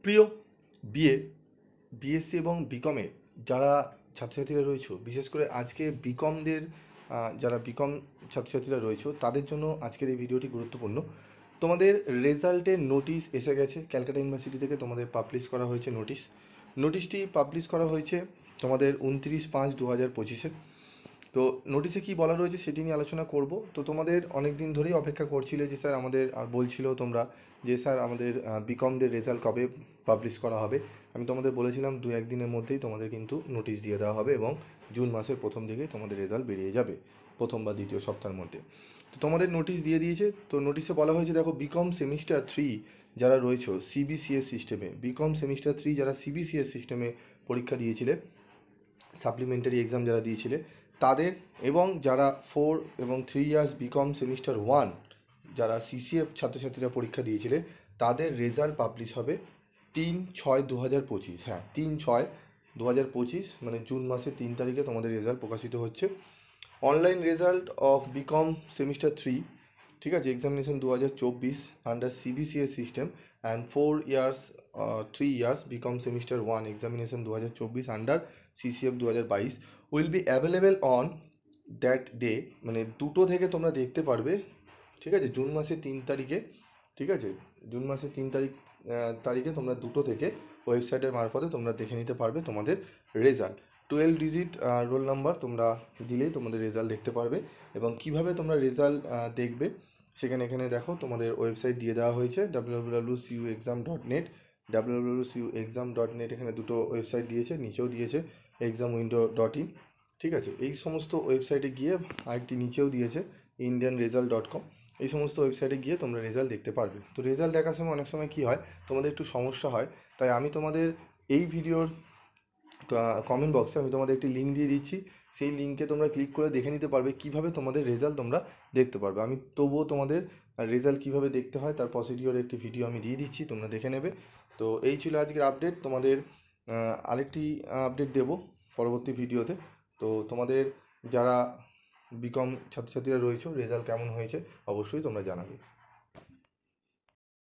প্রিয় BA, BSc এবং বিকমের যারা ছাত্রছাত্রীরা রয়েছে, বিশেষ করে আজকে বিকমদের যারা বিকম ছাত্রছাত্রীরা রয়েছে তাদের জন্য আজকের এই ভিডিওটি গুরুত্বপূর্ণ। তোমাদের রেজাল্টের নোটিশ এসে গেছে ক্যালকাটা ইউনিভার্সিটি থেকে, তোমাদের পাবলিশ করা হয়েছে নোটিশটি পাবলিশ করা হয়েছে তোমাদের 29/5/2025। তো নোটিশে কী বলা রয়েছে সেটি নিয়ে আলোচনা করব। তো তোমাদের অনেক দিন ধরেই অপেক্ষা করছিলে যে স্যার আমাদের, আর বলছিল তোমরা যে স্যার আমাদের বিকমদের রেজাল্ট কবে পাবলিশ করা হবে। আমি তোমাদের বলেছিলাম 2-1 দিনের মধ্যেই তোমাদের কিন্তু নোটিশ দিয়ে দেওয়া হবে এবং জুন মাসের প্রথম দিকেই তোমাদের রেজাল্ট বেরিয়ে যাবে, প্রথম বা দ্বিতীয় সপ্তাহের মধ্যে। তো তোমাদের নোটিশ দিয়ে দিয়েছে। তো নোটিশে বলা হয়েছে, দেখো, বিকম সেমিস্টার 3 যারা রয়েছে সিবিসিএস সিস্টেমে, বিকম সেমিস্টার 3 যারা সিবিসিএস সিস্টেমে পরীক্ষা দিয়েছিলে, সাপ্লিমেন্টারি এক্সাম যারা দিয়েছিলে তাদের, এবং যারা 4 এবং 3 ইয়ার্স বিকম সেমিস্টার 1 যারা সিসিএফ ছাত্রছাত্রীরা পরীক্ষা দিয়েছিলে, তাদের রেজাল্ট পাবলিশ হবে 3/6/2025। হ্যাঁ, 3/6/2025 মানে জুন মাসের 3 তারিখে তোমাদের রেজাল্ট প্রকাশিত হচ্ছে। Online result of BCom semester 3, ঠিক আছে, examination 2024 under CBCS system and 4 years 3 years BCom semester 1 examination 2024 under CCF 2022 will be available on that day, মানে 2টো থেকে তোমরা দেখতে পারবে, ঠিক আছে, জুন মাসের 3 তারিখে। ঠিক আছে, জুন মাসের 3 তারিখে তোমরা 2টো থেকে ওয়েবসাইটের মারফতে তোমরা দেখে নিতে পারবে তোমাদের রেজাল্ট। 12 ডিজিট রোল নাম্বার তোমরা দিলেই তোমাদের রেজাল্ট দেখতে পারবে। এবং কিভাবে তোমরা রেজাল্ট দেখবে এখানে দেখো, তোমাদের ওয়েবসাইট দিয়ে দেওয়া হয়েছে www.cuexam.net, www.cuexam.net, এখানে দুটো ওয়েবসাইট দিয়েছে, নিচেও দিয়েছে examwindow.in। ঠিক আছে, এই সমস্ত ওয়েবসাইটে গিয়ে, আরেকটি নিচেও দিয়েছে indianresult.com, এই সমস্ত ওয়েবসাইটে গিয়ে তোমরা রেজাল্ট দেখতে পারবে। তো রেজাল্ট দেখার সময় অনেক সময় কী হয়, তোমাদের একটু সমস্যা হয়, তাই আমি তোমাদের এই ভিডিওর কমেন্ট বক্সে আমি তোমাদের একটি লিঙ্ক দিয়ে দিচ্ছি। সেই লিঙ্কে তোমরা ক্লিক করে দেখে নিতে পারবে কিভাবে তোমাদের রেজাল্ট তোমরা দেখতে পারবে। আমি তবুও তোমাদের রেজাল্ট কিভাবে দেখতে হয় তার প্রসিডিওর একটি ভিডিও আমি দিয়ে দিচ্ছি, তোমরা দেখে নেবে। তো এই ছিল আজকের আপডেট। তোমাদের আরেকটি আপডেট দেব পরবর্তী ভিডিওতে। তো তোমাদের যারা বিকম ছাত্রছাত্রীরা রয়েছে রেজাল্ট কেমন হয়েছে অবশ্যই তোমরা জানাবে।